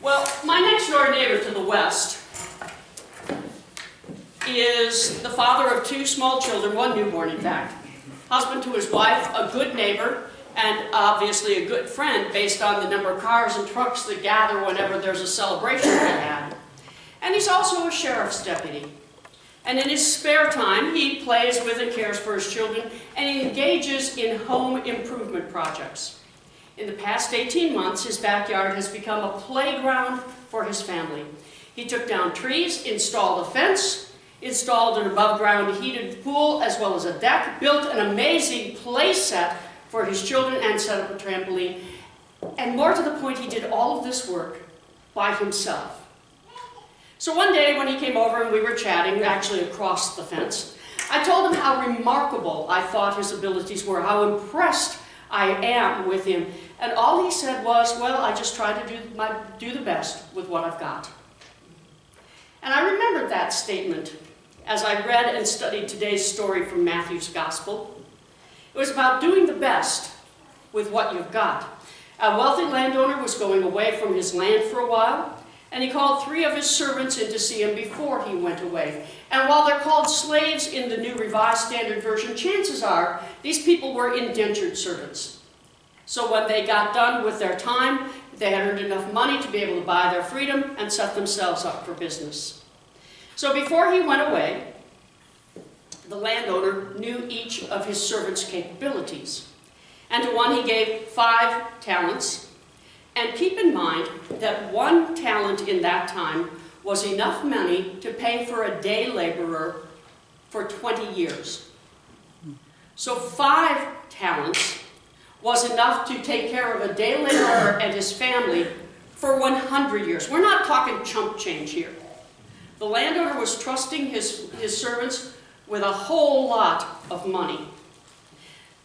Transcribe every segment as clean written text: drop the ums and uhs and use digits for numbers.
Well, my next door neighbor to the west is the father of 2 small children, 1 newborn in fact, husband to his wife, a good neighbor, and obviously a good friend based on the number of cars and trucks that gather whenever there's a celebration to be had. And he's also a sheriff's deputy. And in his spare time, he plays with and cares for his children, and he engages in home improvement projects. In the past 18 months, his backyard has become a playground for his family. He took down trees, installed a fence, installed an above-ground heated pool, as well as a deck, built an amazing play set for his children, and set up a trampoline. And more to the point, he did all of this work by himself. So one day when he came over and we were chatting, actually across the fence, I told him how remarkable I thought his abilities were, how impressed I am with him. And all he said was, well, I just try to do the best with what I've got. And I remembered that statement as I read and studied today's story from Matthew's Gospel. It was about doing the best with what you've got. A wealthy landowner was going away from his land for a while, and he called 3 of his servants in to see him before he went away. And while they're called slaves in the New Revised Standard Version, chances are these people were indentured servants. So when they got done with their time, they had earned enough money to be able to buy their freedom and set themselves up for business. So before he went away, the landowner knew each of his servants' capabilities. And to one he gave 5 talents. And keep in mind that 1 talent in that time was enough money to pay for a day laborer for 20 years. So 5 talents was enough to take care of a day laborer and his family for 100 years. We're not talking chump change here. The landowner was trusting his servants with a whole lot of money.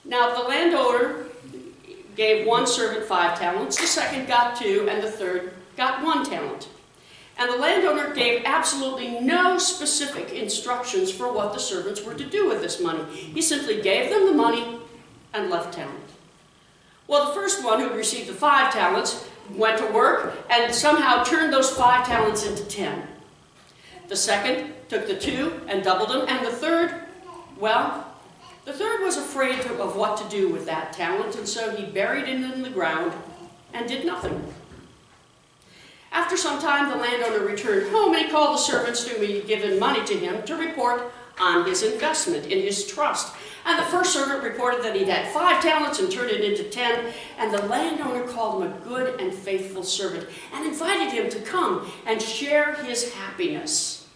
Now the landowner gave 1 servant 5 talents, the second got 2, and the third got 1 talent. And the landowner gave absolutely no specific instructions for what the servants were to do with this money. He simply gave them the money and left town. Well, the first one, who received the 5 talents, went to work and somehow turned those 5 talents into 10. The second took the 2 and doubled them, and the third, well, the third was afraid of what to do with that talent, and so he buried it in the ground and did nothing. After some time, the landowner returned home, and he called the servants who had given money to him to report on his investment in his trust. And the first servant reported that he'd had 5 talents and turned it into 10, and the landowner called him a good and faithful servant and invited him to come and share his happiness.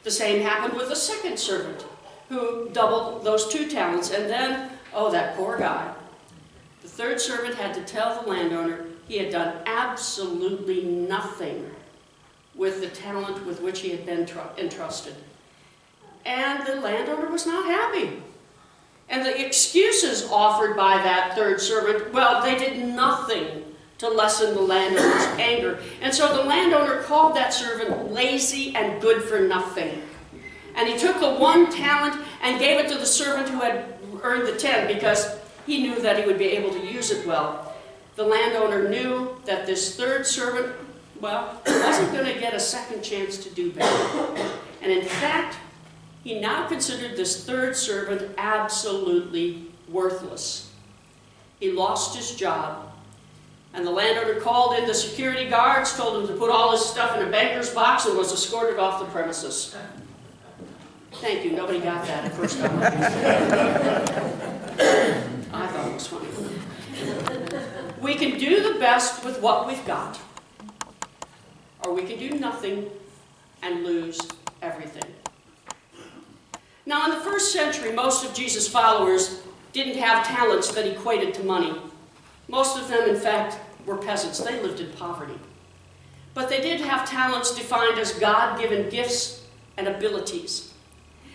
The same happened with the second servant, who doubled those 2 talents, and then, oh, that poor guy. The third servant had to tell the landowner he had done absolutely nothing with the talent with which he had been entrusted. And the landowner was not happy. And the excuses offered by that third servant, well, they did nothing to lessen the landowner's anger. And so the landowner called that servant lazy and good for nothing. And he took the 1 talent and gave it to the servant who had earned the 10 because he knew that he would be able to use it well. The landowner knew that this third servant, well, wasn't going to get a second chance to do better. And in fact, he now considered this third servant absolutely worthless. He lost his job. And the landowner called in the security guards, told him to put all his stuff in a banker's box, and was escorted off the premises. Thank you. Nobody got that at first. I thought it was funny. We can do the best with what we've got, or we can do nothing and lose everything. Now, in the first century, most of Jesus' followers didn't have talents that equated to money. Most of them, in fact, were peasants. They lived in poverty. But they did have talents defined as God-given gifts and abilities.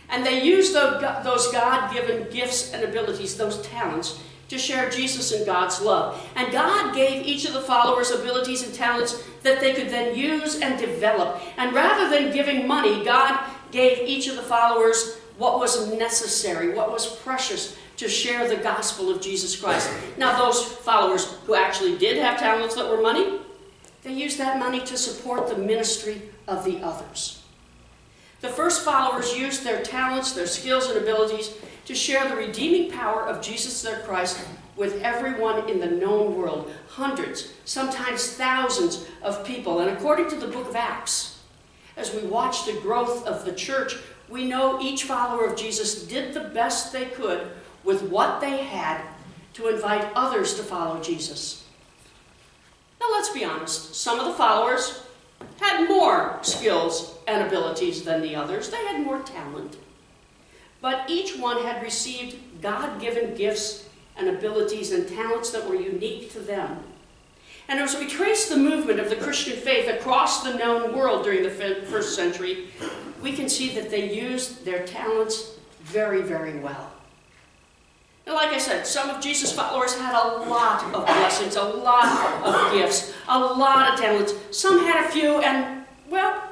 And they used those God-given gifts and abilities, those talents, to share Jesus and God's love. And God gave each of the followers abilities and talents that they could then use and develop. And rather than giving money, God gave each of the followers what was necessary, what was precious, to share the gospel of Jesus Christ. Now, those followers who actually did have talents that were money, They used that money to support the ministry of the others. The first followers used their talents, their skills, and abilities to share the redeeming power of Jesus their Christ with everyone in the known world. Hundreds, sometimes thousands of people. And according to the book of Acts, as we watch the growth of the church, we know each follower of Jesus did the best they could with what they had to invite others to follow Jesus. Now let's be honest, some of the followers had more skills and abilities than the others. They had more talent. But each one had received God-given gifts and abilities and talents that were unique to them. And as we trace the movement of the Christian faith across the known world during the first century, we can see that they used their talents very, very well. And like I said, some of Jesus' followers had a lot of blessings, a lot of gifts, a lot of talents. Some had a few, and, well,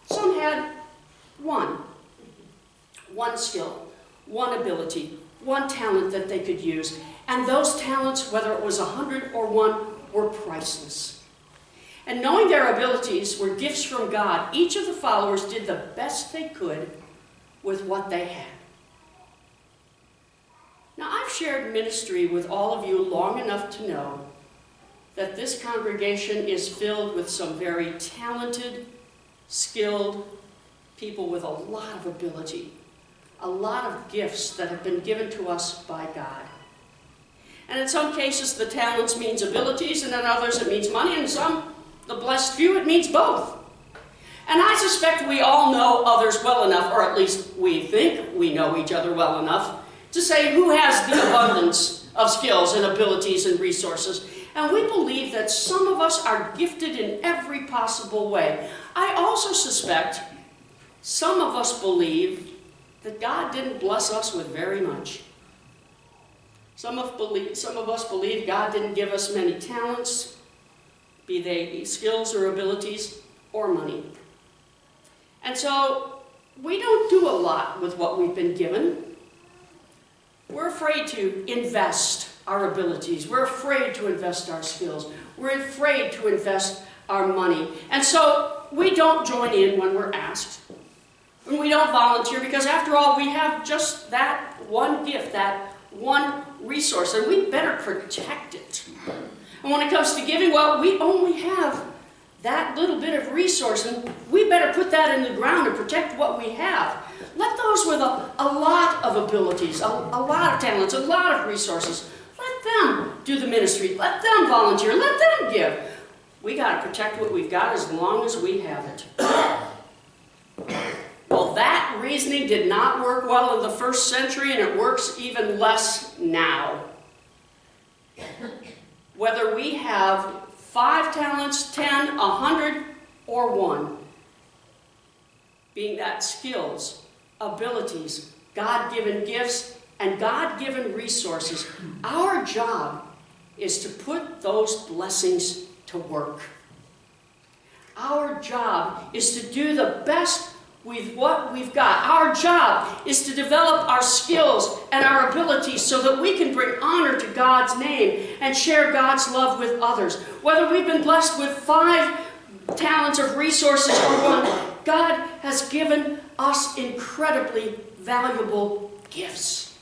some had one skill, one ability, one talent that they could use. And those talents, whether it was 100 or 1, were priceless. And knowing their abilities were gifts from God, each of the followers did the best they could with what they had. Now, I've shared ministry with all of you long enough to know that this congregation is filled with some very talented, skilled people with a lot of ability, a lot of gifts that have been given to us by God. And in some cases, the talents means abilities, and in others it means money, and some, the blessed few, it means both. And I suspect we all know others well enough, or at least we think we know each other well enough, to say who has the abundance of skills and abilities and resources. And we believe that some of us are gifted in every possible way. I also suspect some of us believe that God didn't bless us with very much. Some of us believe God didn't give us many talents, be they skills or abilities or money. And so we don't do a lot with what we've been given. We're afraid to invest our abilities. We're afraid to invest our skills. We're afraid to invest our money. And so we don't join in when we're asked. And we don't volunteer because, after all, we have just that one gift, that one resource, and we better protect it. And when it comes to giving, well, we only have that little bit of resource, and we better put that in the ground and protect what we have. Let those with a lot of abilities, a lot of talents, a lot of resources, let them do the ministry. Let them volunteer. Let them give. We got to protect what we've got as long as we have it. Well, that reasoning did not work well in the first century, and it works even less now. Whether we have 5 talents, 10, 100, or 1, being that skills, abilities, God-given gifts, and God-given resources, our job is to put those blessings to work. Our job is to do the best with what we've got. Our job is to develop our skills and our abilities so that we can bring honor to God's name and share God's love with others. Whether we've been blessed with 5 talents of resources or 1, God has given us incredibly valuable gifts.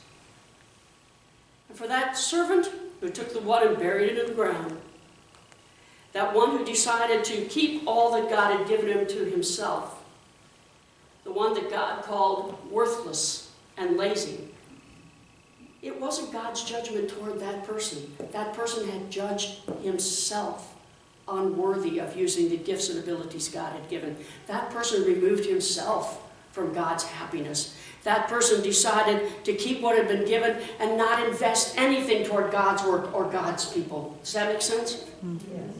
And for that servant who took the one and buried it in the ground, that one who decided to keep all that God had given him to himself, the one that God called worthless and lazy, it wasn't God's judgment toward that person. That person had judged himself unworthy of using the gifts and abilities God had given. That person removed himself from God's happiness. That person decided to keep what had been given and not invest anything toward God's work or God's people. Does that make sense? Yes.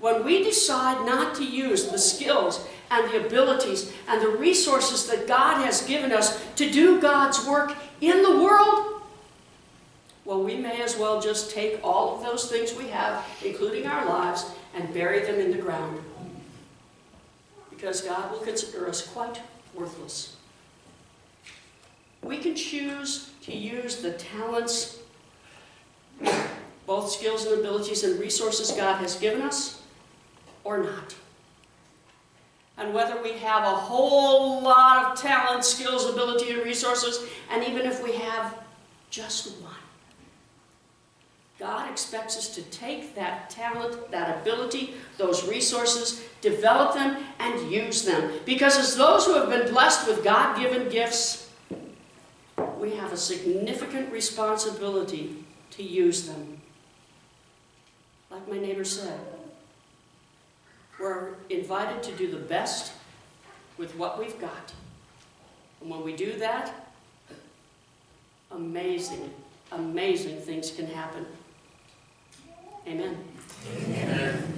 When we decide not to use the skills and the abilities and the resources that God has given us to do God's work in the world, well, we may as well just take all of those things we have, including our lives, and bury them in the ground. Because God will consider us quite worthless. We can choose to use the talents, both skills and abilities and resources God has given us, or not. And whether we have a whole lot of talent, skills, ability, and resources, and even if we have just one, God expects us to take that talent, that ability, those resources, develop them, and use them. Because as those who have been blessed with God-given gifts, we have a significant responsibility to use them. Like my neighbor said, we're invited to do the best with what we've got. And when we do that, amazing, amazing things can happen. Amen. Amen.